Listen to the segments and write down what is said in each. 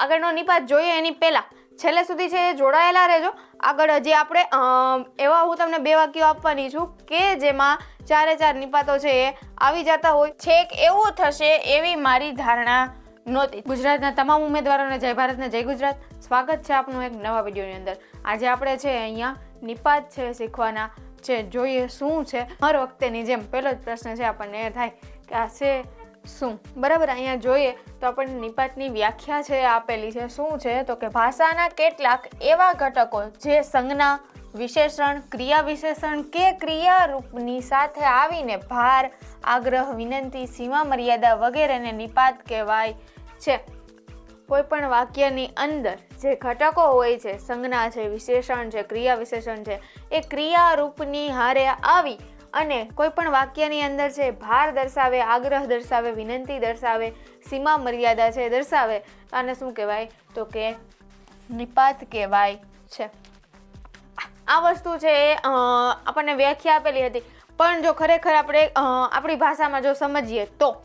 આગળનો નિપાત જોઈએ એની પહેલા છેલ્લે સુધી છે એ જોડાયેલા રહેજો. આગળ હજી આપણે એવા હું તમને 2 વાક્યો આપવાની છું કે જેમાં 4 નિપાતો છે એ આવી જતા હોય. છેક એવું થશે એવી મારી ધારણા નહોતી. ગુજરાતના તમામ ઉમેદવારોને જય ભારત ને જય ગુજરાત. સ્વાગત છે આપનું એક નવા વિડીયોની અંદર. આજે આપણે છે અહીંયા નિપાત છે શીખવાના છે. જોઈએ શું છે. હર વખતેની જેમ પહેલો જ પ્રશ્ન છે આપણને એ થાય કે આ છે શું. બરાબર, અહીંયા જોઈએ તો આપણને નિપાતની વ્યાખ્યા છે આપેલી છે. શું છે તો કે ભાષાના કેટલાક એવા ઘટકો જે સંજ્ઞા, વિશેષણ, ક્રિયા વિશેષણ કે ક્રિયારૂપની સાથે આવીને ભાર, આગ્રહ, વિનંતી, સીમા મર્યાદા વગેરેને નિપાત કહેવાય છે. કોઈ પણ વાક્યની અંદર જે ઘટકો હોય છે, સંજ્ઞા છે, વિશેષણ છે, ક્રિયા વિશેષણ છે, એ ક્રિયારૂપની હારે આવી અને કોઈ પણ વાક્યની અંદર છે ભાર દર્શાવે, આગ્રહ દર્શાવે, વિનંતી દર્શાવે, સીમા મર્યાદા છે દર્શાવે, આને શું કહેવાય તો કે નિપાત કહેવાય છે. આ વસ્તુ છે આપણને વ્યાખ્યા આપેલી હતી, પણ જો ખરેખર આપણે આપણી ભાષામાં જો સમજીએ તો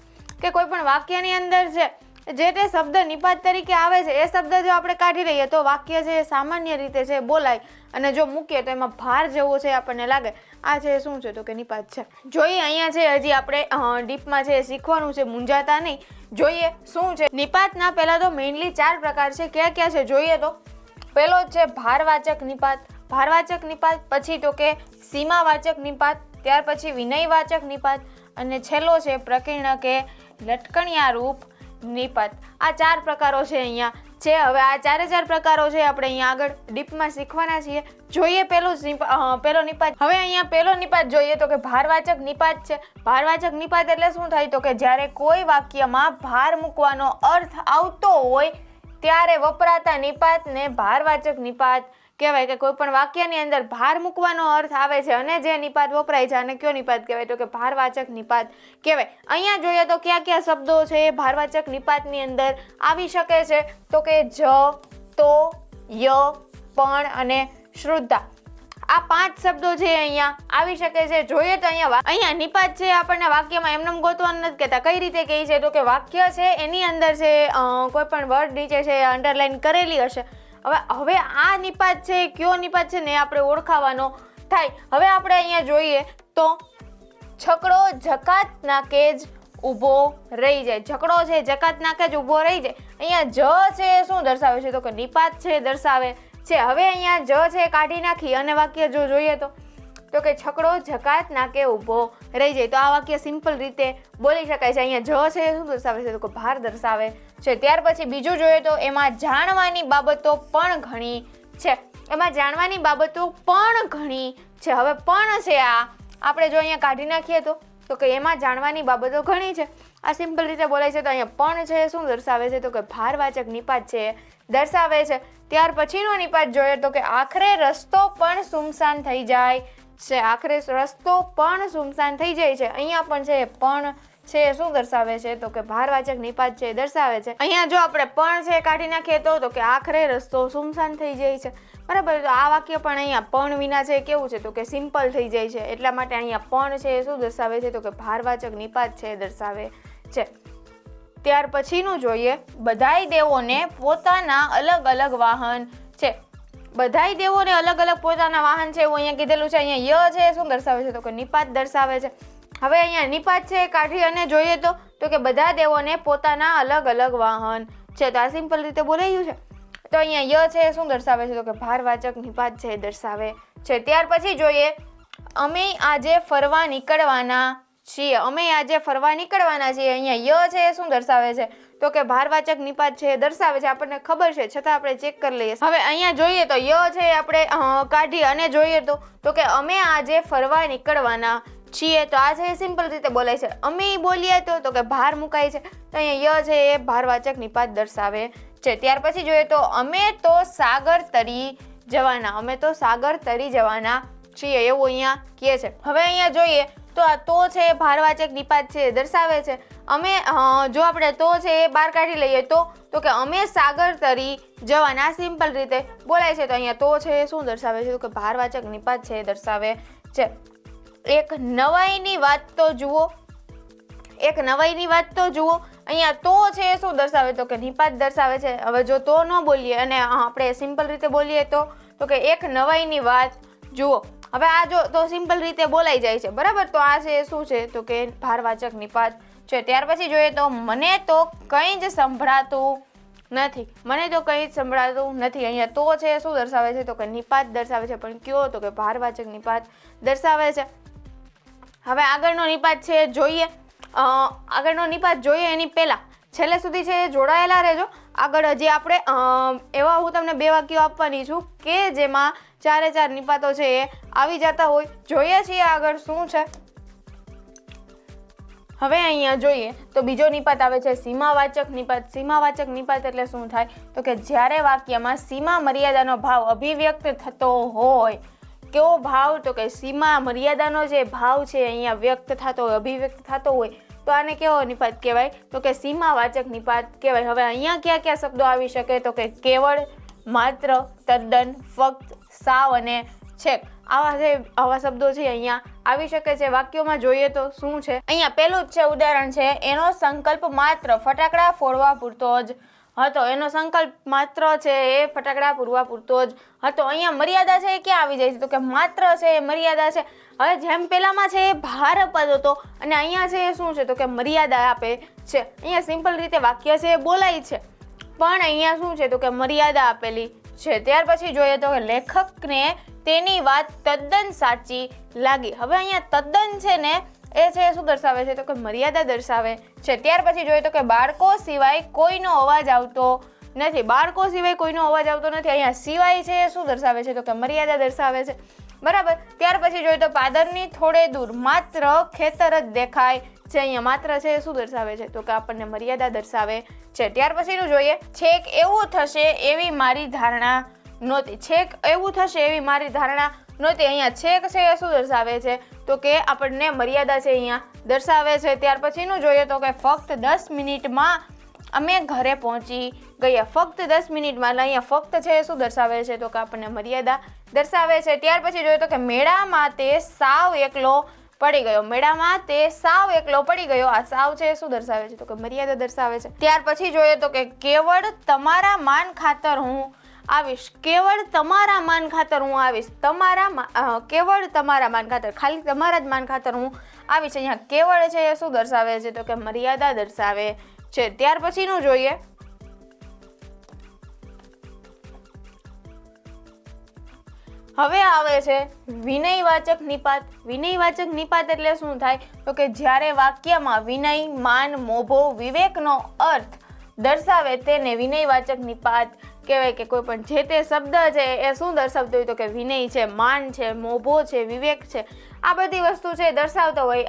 કે કોઈ પણ વાક્યની અંદર છે જે તે શબ્દ નિપાત તરીકે આવે છે એ શબ્દ જો આપણે કાઢી લઈએ તો વાક્ય છે સામાન્ય રીતે છે બોલાય, અને જો મૂકીએ તો એમાં ભાર જેવો છે આપણને લાગે. આ છે શું છે તો કે નિપાત છે. જોઈએ અહીંયા છે હજી આપણે ડીપમાં છે શીખવાનું છે, મૂંઝાતા નહીં. જોઈએ શું છે નિપાતના. પહેલા તો મેઇનલી 4 પ્રકાર છે. ક્યાં ક્યાં છે જોઈએ તો પહેલો છે ભારવાચક નિપાત. ભારવાચક નિપાત, પછી તો કે સીમાવાચક નિપાત, ત્યાર પછી વિનયવાચક નિપાત, અને છેલ્લો છે પ્રકીર્ણ કે લટકણિયા રૂપ નિપાત. આ 4 પ્રકારો છે અહીંયા છે. હવે આ 4 પ્રકારો છે આપણે અહીંયા આગળ ડીપમાં શીખવાના છીએ. જોઈએ પેલો નિપાત. હવે અહીંયા પેલો નિપાત જોઈએ તો કે ભારવાચક નિપાત છે. ભારવાચક નિપાત એટલે શું થાય તો કે જ્યારે કોઈ વાક્યમાં ભાર મૂકવાનો અર્થ આવતો હોય ત્યારે વપરાતા નિપાતને ભારવાચક નિપાત કહેવાય. કે કોઈ પણ વાક્યની અંદર ભાર મૂકવાનો અર્થ આવે છે અને જે નિપાત વપરાય છે અને કયો નિપાત કહેવાય તો કે ભારવાચક નિપાત કહેવાય. અહીંયા જોઈએ તો કયા કયા શબ્દો છે એ ભારવાચક નિપાતની અંદર આવી શકે છે તો કે જ, તો, ય, પણ અને શ્રુદ્ધા. આ 5 શબ્દો છે અહીંયા આવી શકે છે. જોઈએ તો અહીંયા નિપાત છે આપણને વાક્યમાં એમનેમ ગોતવાનું નથી કહેતા. કઈ રીતે કહે છે તો કે વાક્ય છે એની અંદર છે કોઈ પણ વર્ડ નીચે છે અંડરલાઈન કરેલી હશે. હવે આ નિપાત છે કયો નિપાત છે ને આપણે ઓળખાવાનો થાય. હવે આપણે અહીંયા જોઈએ તો છકડો જકાત નાકે જ ઊભો રહી જાય. છકડો છે જકાત નાકે જ ઊભો રહી જાય. અહીંયા જ છે એ શું દર્શાવે છે તો કે નિપાત છે દર્શાવે છે. હવે અહીંયા છે કાઢી નાખી અને વાક્ય જો જોઈએ તો કે છકડો જકાત નાકે ઊભો રહી જાય. તો આ વાક્ય સિમ્પલ રીતે બોલી શકાય છે. અહીંયા છે એ શું દર્શાવે છે તો કે ભાર દર્શાવે છે. ત્યાર પછી બીજું જોઈએ તો એમાં જાણવાની બાબતો પણ ઘણી છે. એમાં જાણવાની બાબતો પણ ઘણી છે. હવે પણ છે આ આપણે જો અહીંયા કાઢી નાખીએ તો કે એમાં જાણવાની બાબતો ઘણી છે. આ સિમ્પલ રીતે બોલાય છે. તો અહીંયા પણ છે શું દર્શાવે છે તો કે ભારવાચક નિપાત છે દર્શાવે છે. ત્યાર પછીનો નિપાત જોઈએ તો કે આખરે રસ્તો પણ સુમસાન થઈ જાય છે. આખરે રસ્તો પણ સુમસાન થઈ જાય છે. અહીંયા પણ છે પણ છે શું દર્શાવે છે તો કે ભારવાચક નિપાત છે દર્શાવે છે. અહીંયા જો આપણે પણ છે કાઢી નાખીએ તો કે આખરે રસ્તો સુમસાન થઈ જાય છે. બરાબર, તો આ વાક્ય પણ અહીંયા પણ વિના છે કેવું છે તો કે સિમ્પલ થઈ જાય છે. એટલા માટે અહીંયા પણ છે શું દર્શાવે છે તો કે ભારવાચક નિપાત છે દર્શાવે છે. ત્યાર પછીનું જોઈએ બધાય દેવોને પોતાના અલગ અલગ વાહન છે. બધાય દેવોને અલગ અલગ પોતાના વાહન છે એવું અહીંયા કીધેલું છે. અહીંયા છે શું દર્શાવે છે તો કે નિપાત દર્શાવે છે. હવે અહીંયા નિપાત છે કાઢી અને જોઈએ તો કે બધા દેવોને પોતાના અલગ અલગ વાહન છે. તો આ સિમ્પલ રીતે બોલાયું છે. તો અહીંયા છે શું દર્શાવે છે તો કે ભારવાચક નિપાત છે દર્શાવે છે. ત્યાર પછી જોઈએ અમે આજે ફરવા નીકળવાના છીએ. અમે આજે ફરવા નીકળવાના છીએ. અહીંયા છે શું દર્શાવે છે તો કે ભારવાચક નિપાત છે દર્શાવે છે. આપણને ખબર છે છતાં આપણે ચેક કરી લઈએ. હવે અહીંયા જોઈએ તો છે આપણે કાઢી અને જોઈએ તો કે અમે આજે ફરવા નીકળવાના છીએ. તો આ છે સિમ્પલ રીતે બોલાય છે. અમે બોલીએ તો કે ભાર મુકાય છે. તો અહીંયા છે એ ભારવાચક નિપાત દર્શાવે છે. ત્યાર પછી જોઈએ તો અમે તો સાગર તરી જવાના. અમે તો સાગર તરી જવાના છીએ એવું અહીંયા કહે છે. હવે અહીંયા જોઈએ તો આ તો છે એ ભારવાચક નિપાત છે દર્શાવે છે. અમે જો આપણે તો છે એ બહાર કાઢી લઈએ તો કે અમે સાગર તરી જવાના. સિમ્પલ રીતે બોલાય છે. તો અહીંયા તો છે એ શું દર્શાવે છે તો કે ભારવાચક નિપાત છે દર્શાવે છે. એક નવાઈની વાત તો જુઓ એક નવાઈની વાત તો જુઓ, અહીંયા તો છે એ શું દર્શાવે તો કે નિપાત દર્શાવે છે. હવે જો તો ન બોલીએ અને આપણે સિમ્પલ રીતે બોલીએ તો કે એક નવાઈની વાત જુઓ. હવે આ જો તો સિમ્પલ રીતે બોલાઈ જાય છે, બરાબર. તો આ છે શું છે તો કે ભારવાચક નિપાત છે. ત્યાર પછી જોઈએ તો મને તો કંઈ જ સંભળાતું નથી. મને તો કંઈ જ સંભળાતું નથી. અહીંયા તો છે શું દર્શાવે છે તો કે નિપાત દર્શાવે છે, પણ કયો તો કે ભારવાચક નિપાત દર્શાવે છે. હવે આગળનો નિપાત છે જોઈએ. આગળનો નિપાત જોઈએ એની પહેલા છેલ્લે સુધી છે જોડાયેલા રહેજો. આગળ હજી આપણે એવા હું તમને 2 વાક્યો આપવાની છું કે જેમાં 4 નિપાતો છે એ આવી જતા હોય. જોઈએ છીએ આગળ શું છે. હવે અહીંયા જોઈએ તો બીજો નિપાત આવે છે સીમાવાચક નિપાત. સીમાવાચક નિપાત એટલે શું થાય તો કે જ્યારે વાક્યમાં સીમા મર્યાદાનો ભાવ અભિવ્યક્ત થતો હોય. કેવો ભાવ તો કે સીમા મર્યાદાનો જે ભાવ છે અહીંયા વ્યક્ત થતો હોય, અભિવ્યક્ત થતો હોય, તો આને કેવો નિપાત કહેવાય તો કે સીમાવાચક નિપાત કહેવાય. હવે અહીંયા કયા કયા શબ્દો આવી શકે તો કે કેવળ, માત્ર, તદ્દન, ફક્ત, સાવ અને છેક. આવા શબ્દો છે અહીંયા આવી શકે છે. વાક્યોમાં જોઈએ તો શું છે. અહીંયા પહેલું જ છે ઉદાહરણ છે, એનો સંકલ્પ માત્ર ફટાકડા ફોડવા પૂરતો જ હતો. એનો સંકલ્પ માત્ર છે એ ફટાકડા ફોડવા પૂરતો જ હતો. અહીંયા મર્યાદા છે એ ક્યાં આવી જાય છે તો કે માત્ર છે એ મર્યાદા છે. હવે જેમ પેલામાં છે એ ભાર પદ હતો અને અહીંયા છે એ શું છે તો કે મર્યાદા આપે છે. અહીંયા સિમ્પલ રીતે વાક્ય છે એ બોલાય છે, પણ અહીંયા શું છે તો કે મર્યાદા આપેલી છે. ત્યાર પછી જોઈએ તો કે લેખકને તેની વાત તદ્દન સાચી લાગી. હવે અહીંયા તદ્દન છે ને એ છે શું દર્શાવે છે તો કે મર્યાદા દર્શાવે છે. ત્યાર પછી જોઈએ તો કે બાળકો સિવાય કોઈનો અવાજ આવતો નથી. બાળકો સિવાય કોઈનો અવાજ આવતો નથી. અહીંયા સિવાય છે એ શું દર્શાવે છે તો કે મર્યાદા દર્શાવે છે, બરાબર. ત્યાર પછી જોઈએ તો પાદરની થોડે દૂર માત્ર ખેતર જ દેખાય છે. અહીંયા માત્ર છે એ શું દર્શાવે છે તો કે આપણને મર્યાદા દર્શાવે છે. ત્યાર પછીનું જોઈએ છેક એવું થશે એવી મારી ધારણા નહોતી. છેક એવું થશે એવી મારી ધારણા નહોતી. અહીંયા છેક છે એ શું દર્શાવે છે તો કે આપણને મર્યાદા છે અહીંયા દર્શાવે છે. ત્યાર પછીનું જોઈએ તો કે ફક્ત 10 મિનિટમાં અમે ઘરે પહોંચી ગયા. ફક્ત 10 મિનિટમાં. અહીંયા ફક્ત છે એ શું દર્શાવે છે તો કે આપણને મર્યાદા દર્શાવે છે. ત્યાર પછી જોઈએ તો કે મેળામાં તે સાવ એકલો પડી ગયો. મેળામાં તે સાવ એકલો પડી ગયો. આ સાવ છે એ શું દર્શાવે છે તો કે મર્યાદા દર્શાવે છે. ત્યાર પછી જોઈએ તો કે કેવળ તમારા માન ખાતર હું આવીશ. કેવળ તમારા માન ખાતર હું આવીશ. કેવળ તમારા માન ખાતર, ખાલી તમારા જ માન ખાતર હું આવીશ. અહીંયા કેવળ છે એ શું દર્શાવે છે તો કે મર્યાદા દર્શાવે છે. ત્યાર પછીનું જોઈએ હવે આવે છે વિનયવાચક નિપાત. વિનયવાચક નિપાત એટલે શું થાય તો કે જ્યારે વાક્યમાં વિનય, માન, મોભો, વિવેકનો અર્થ દર્શાવે તેને વિનયવાચક નિપાત કહેવાય. કે કોઈ પણ જે તે શબ્દ છે એ શું દર્શાવતો હોય તો કે વિનય છે, માન છે, મોભો છે, વિવેક છે, આ બધી વસ્તુ છે દર્શાવતો હોય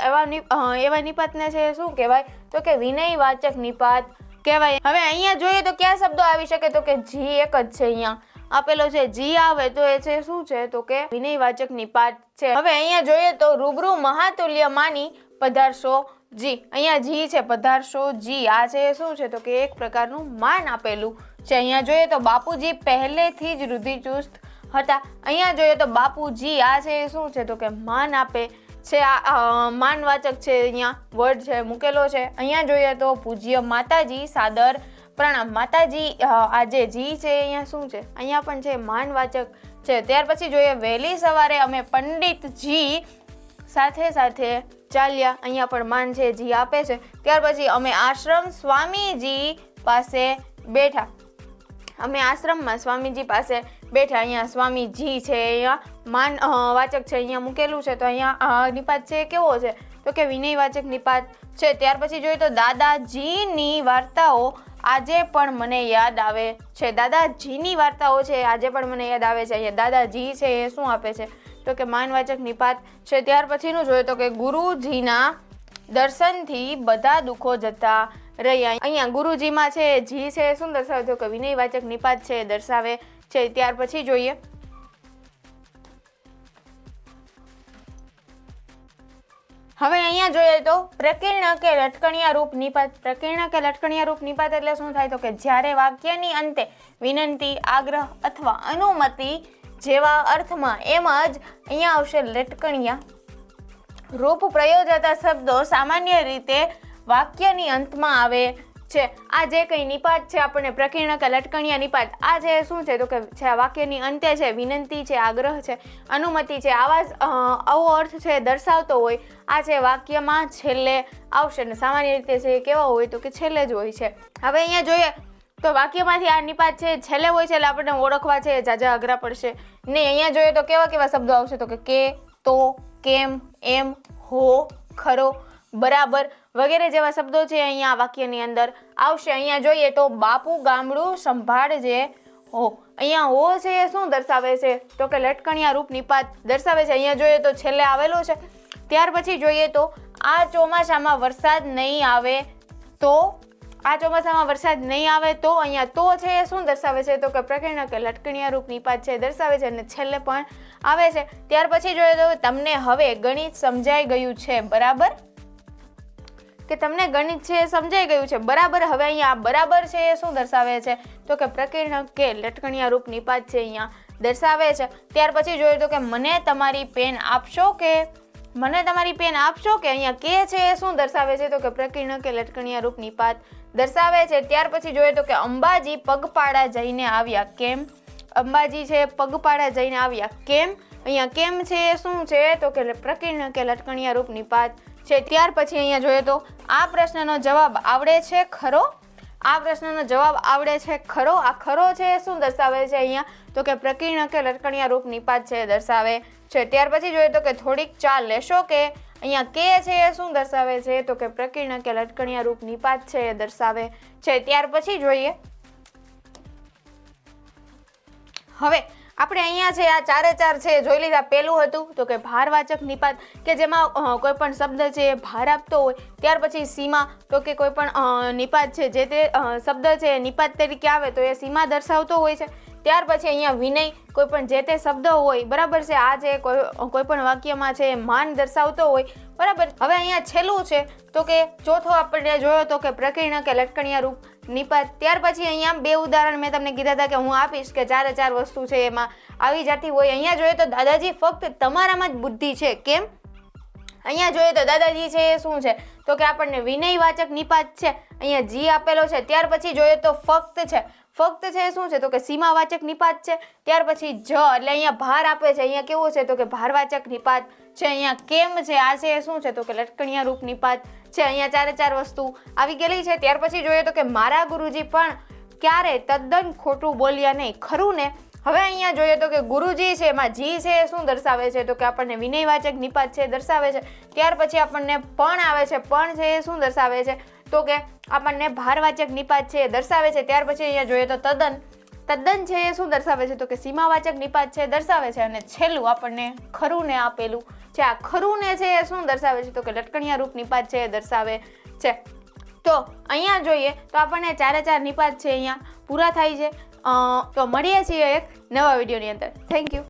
એવા નિપાતને છે શું કહેવાય તો કે વિનયવાચક નિપાત કહેવાય. હવે અહીંયા જોઈએ તો કયા શબ્દો આવી શકે તો કે જી એક જ છે. અહીંયા આપેલો છે જી આવે તો એ છે શું છે તો કે વિનયવાચક નિપાત છે. હવે અહીંયા જોઈએ તો રૂબરૂ મહાતુલ્ય માની પધારશો જી. અહીંયા જી છે, પધારશો જી. આ છે શું છે તો કે એક પ્રકારનું માન આપેલું છે. અહીંયા જોઈએ તો બાપુજી પહેલેથી જ રૂઢિચુસ્ત હતા. અહીંયા જોઈએ તો બાપુજી આ છે શું છે તો કે માન આપે છે. આ માનવાચક છે, અહીંયા વર્ડ છે મૂકેલો છે. અહીંયા જોઈએ તો પૂજ્ય માતાજી સાદર પ્રણામ. માતાજી આ જે જી છે અહીંયા શું છે અહીંયા પણ છે માનવાચક છે. ત્યાર પછી જોઈએ વહેલી સવારે અમે પંડિતજી સાથે સાથે ચાલ્યા. અહીંયા પણ માન છે જી આપે છે. ત્યાર પછી અમે આશ્રમ સ્વામીજી પાસે બેઠા. અમે આશ્રમમાં સ્વામીજી પાસે બેઠા. અહીંયા સ્વામીજી છે અહીંયા માન વાચક છે અહીંયા મૂકેલું છે. તો અહીંયા નિપાત છે કેવો છે તો કે વિનયવાચક નિપાત છે. ત્યાર પછી જોઈએ તો દાદાજીની વાર્તાઓ આજે પણ મને યાદ આવે છે. દાદાજીની વાર્તાઓ છે આજે પણ મને યાદ આવે છે. અહીંયા દાદાજી છે એ શું આપે છે તો કે માનવાચક નિપાત છે. ત્યાર પછીનું જોઈએ તો કે ગુરુજીના દર્શનથી બધા દુઃખો જતા રહ્યા. અહીંયા ગુરુજીમાં છે જી છે શું દર્શાવે તો કે વિનયવાચક નિપાત છે દર્શાવે છે. ત્યાર પછી જોઈએ હવે અહીંયા જોઈએ તો પ્રકીર્ણ કે લટકણિયા રૂપ નિપાત. પ્રકીર્ણ કે લટકણિયા રૂપ નિપાત એટલે શું થાય તો કે જ્યારે વાક્યની અંતે વિનંતી, આગ્રહ અથવા અનુમતિ જેવા અર્થમાં એમ જ અહીંયા આવશે લટકણિયા રૂપ પ્રયોજાતા શબ્દો સામાન્ય રીતે વાક્યની અંતમાં આવે છે. આ જે કંઈ નિપાત છે આપણને પ્રકીર્ણક કે લટકણિયા નિપાત, આ જે શું છે તો કે છે વાક્યની અંતે છે, વિનંતી છે, આગ્રહ છે, અનુમતિ છે, આવો અર્થ છે દર્શાવતો હોય, આ છે વાક્યમાં છેલ્લે આવશે. અને સામાન્ય રીતે છે કેવા હોય તો કે છેલ્લે જ હોય છે. હવે અહીંયા જોઈએ તો વાક્યમાંથી આ નિપાત છે છેલ્લે હોય છે એટલે આપણને ઓળખવા છે જાજા અઘરા પડશે ને. અહીંયા જોઈએ તો કેવા કેવા શબ્દો આવશે તો કે, તો, કેમ, એમ, હો, ખરો, બરાબર વગેરે જેવા શબ્દો છે અહીંયા વાક્યની અંદર આવશે. અહીંયા જોઈએ તો બાપુ ગામડું સંભાળજે હો. અહીંયા હો છે એ શું દર્શાવે છે તો કે લટકણિયા રૂપ નિપાત દર્શાવે છે. અહીંયા જોઈએ તો છેલ્લે આવેલો છે. ત્યાર પછી જોઈએ તો આ ચોમાસામાં વરસાદ નહીં આવે તો, આ ચોમાસામાં વરસાદ નહીં આવે તો, અહીંયા તો છે એ શું દર્શાવે છે તો કે પ્રકીર્ણક કે લટકણિયા રૂપ નિપાત છે દર્શાવે છે અને છેલ્લે પણ આવે છે. ત્યાર પછી જોઈએ તો તમને હવે ગણિત સમજાઈ ગયું છે બરાબર, કે તમને ગણિત છે એ સમજાઈ ગયું છે બરાબર. હવે અહીંયા બરાબર છે એ શું દર્શાવે છે તો કે પ્રકીર્ણક કે લટકણિયા રૂપ નિપાત છે અહીંયા દર્શાવે છે. ત્યાર પછી જોઈએ તો કે મને તમારી પેન આપશો કે, મને તમારી પેન આપશો કે, અહીંયા કે છે એ શું દર્શાવે છે તો કે પ્રકીર્ણક કે લટકણિયા રૂપ નિપાત દર્શાવે છે. ત્યાર પછી જોઈએ તો કે અંબાજી પગપાળા જઈને આવ્યા કેમ, અંબાજી છે પગપાળા જઈને આવ્યા કેમ, અહીંયા કેમ છે એ શું છે તો કે પ્રકીર્ણક કે લટકણિયા રૂપ નિપાત છે. ત્યાર પછી અહીંયા જોઈએ તો આ પ્રશ્નનો જવાબ આવડે છે ખરો, આ પ્રશ્નનો જવાબ આવડે છે ખરો. આ ખરો છે એ શું દર્શાવે છે અહીંયા તો કે પ્રકીર્ણક કે લટકણિયા રૂપ નિપાત છે દર્શાવે છે. ત્યાર પછી જોઈએ તો કે થોડીક ચા લેશો કે, અહીંયા કે છે એ શું દર્શાવે છે તો કે પ્રકીર્ણક કે લટકણિયા રૂપ નિપાત છે એ દર્શાવે છે. ત્યાર પછી જોઈએ હવે આપણે અહીંયા છે આ ચારે ચાર છે જોઈ લીધા. પહેલું હતું તો કે ભારવાચક નિપાત કે જેમાં કોઈ પણ શબ્દ છે ભાર આપતો હોય. ત્યાર પછી સીમા તો કે કોઈ પણ નિપાત છે જે તે શબ્દ છે નિપાત તરીકે આવે તો એ સીમા દર્શાવતો હોય છે. ત્યાર પછી અહીંયા વિનય, કોઈ પણ જે તે શબ્દ હોય બરાબર છે, આ છે કોઈ પણ વાક્યમાં છે માન દર્શાવતો હોય બરાબર. હવે અહીંયા છેલ્લું છે તો કે ચોથો આપણે જોયો તો કે પ્રકીર્ણક કે લટકણિયા રૂપ નિપાત. ત્યાર પછી અહીંયા બે ઉદાહરણ મેં તમને કીધા હતા કે હું આપીશ કે ચારે ચાર વસ્તુ છે એમાં આવી જતી હોય. અહીંયા જોઈએ તો દાદાજી ફક્ત તમારામાં જ બુદ્ધિ છે કેમ, અહીંયા જોઈએ તો દાદાજી છે એ શું છે તો કે આપણને વિનયવાચક નિપાત છે, અહીંયા જી આપેલો છે. ત્યાર પછી જોઈએ તો ફક્ત છે, ફક્ત છે શું છે તો કે સીમાવાચક નિપાત છે. ત્યાર પછી જ એટલે અહીંયા ભાર આપે છે, અહીંયા કેવું છે તો કે ભારવાચક નિપાત છે. અહીંયા કેમ છે આ છે શું છે તો કે લટકણિયા રૂપ નિપાત છે. અહીંયા ચારે ચાર વસ્તુ આવી ગયેલી છે. ત્યાર પછી જોઈએ તો કે મારા ગુરુજી પણ ક્યારે તદ્દન ખોટું બોલ્યા નહીં ખરું ને. હવે અહીંયા જોઈએ તો કે ગુરુજી છે એમાં જી છે એ શું દર્શાવે છે તો કે આપણને વિનયવાચક નિપાત છે દર્શાવે છે. ત્યાર પછી આપણને પણ આવે છે, પણ છે એ શું દર્શાવે છે તો કે આપણને ભારવાચક નિપાત છે એ દર્શાવે છે. ત્યાર પછી અહીંયા જોઈએ તો તદ્દન, તદ્દન છે એ શું દર્શાવે છે તો કે સીમાવાચક નિપાત છે દર્શાવે છે. અને છેલ્લું આપણને ખરું ને આપેલું છે, આ ખરું ને છે એ શું દર્શાવે છે તો કે લટકણિયા રૂપ નિપાત છે એ દર્શાવે છે. તો અહીંયા જોઈએ તો આપણને ચારે ચાર નિપાત છે અહીંયા પૂરા થાય છે. તો મળીએ છીએ એક નવા વિડીયોની અંદર. Thank you.